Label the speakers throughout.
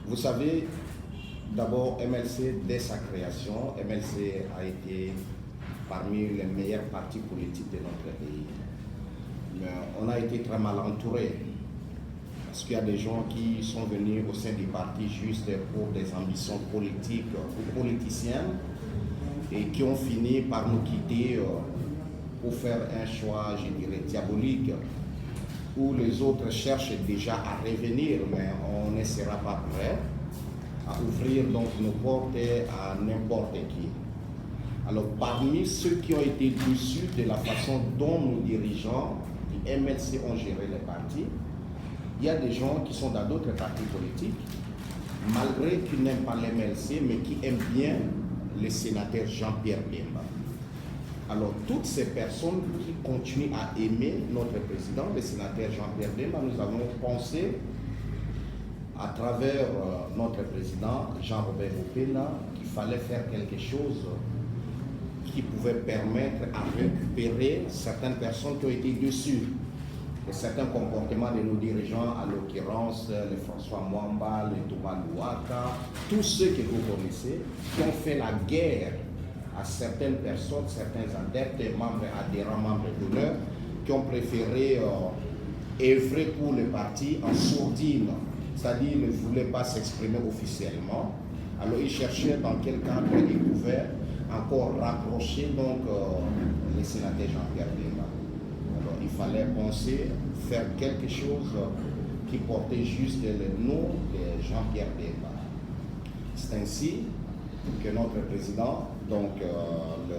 Speaker 1: Vous savez, d'abord, MLC, dès sa création, MLC a été parmi les meilleurs partis politiques de notre pays. Mais on a été très mal entouré. Parce qu'il y a des gens qui sont venus au sein du parti juste pour des ambitions politiques ou politiciennes et qui ont fini par nous quitter pour faire un choix, je dirais, diabolique, où les autres cherchent déjà à revenir, mais on ne sera pas prêt à ouvrir donc nos portes à n'importe qui. Alors, parmi ceux qui ont été déçus de la façon dont nos dirigeants du MLC ont géré les partis, il y a des gens qui sont dans d'autres partis politiques, malgré qu'ils n'aiment pas l'MLC, mais qui aiment bien le sénateur Jean-Pierre Bemba. Alors, toutes ces personnes qui continuent à aimer notre président, le sénateur Jean-Pierre Bemba, nous avons pensé, à travers notre président Jean-Robert Opena, qu'il fallait faire quelque chose qui pouvait permettre à récupérer certaines personnes qui ont été déçues de certains comportements de nos dirigeants, à l'occurrence le François Mwamba, le Thomas Louaka, tous ceux que vous connaissez, qui ont fait la guerre à certaines personnes, certains adeptes, membres adhérents, membres d'honneur, qui ont préféré œuvrer pour le parti en sourdine, c'est-à-dire ils ne voulaient pas s'exprimer officiellement. Alors ils cherchaient dans quel cadre ils pouvaient encore rapprocher donc les sénateurs Jean-Pierre Bemba. Alors il fallait penser faire quelque chose qui portait juste le nom de Jean-Pierre Bemba. C'est ainsi que notre président, donc le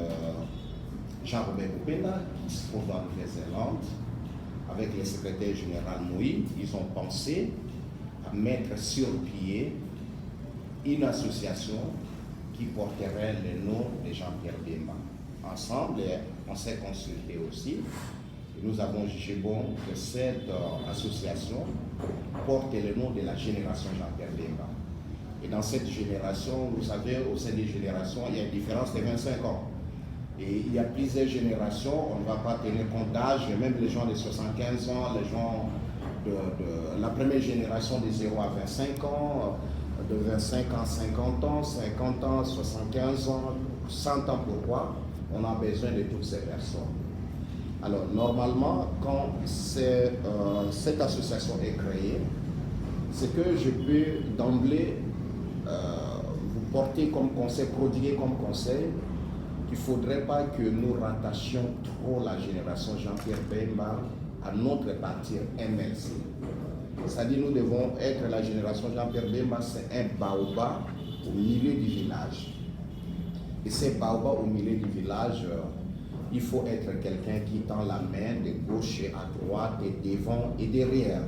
Speaker 1: Jean-Robert Opena, qui se trouve en Nouvelle-Zélande, avec le secrétaire général Moui, ils ont pensé à mettre sur pied une association qui porterait le nom de Jean-Pierre Bemba. Ensemble, on s'est consulté aussi, et nous avons jugé bon que cette association porte le nom de la génération Jean-Pierre Bemba. Et dans cette génération, vous savez, au sein des générations, il y a une différence de 25 ans. Et il y a plusieurs générations, on ne va pas tenir compte d'âge, même les gens de 75 ans, les gens de la première génération de 0 à 25 ans, de 25 ans à 50 ans, 50 ans, 75 ans, 100 ans, pourquoi on a besoin de toutes ces personnes. Alors, normalement, quand cette association est créée, c'est que je peux d'emblée vous porter comme conseil, prodiguer comme conseil, qu'il ne faudrait pas que nous rattachions trop la génération Jean-Pierre Bemba à notre parti MLC. C'est-à-dire nous devons être la génération Jean-Pierre Bemba, c'est un baobab au milieu du village. Et ces baobabs au milieu du village, il faut être quelqu'un qui tend la main de gauche à droite, et devant et derrière.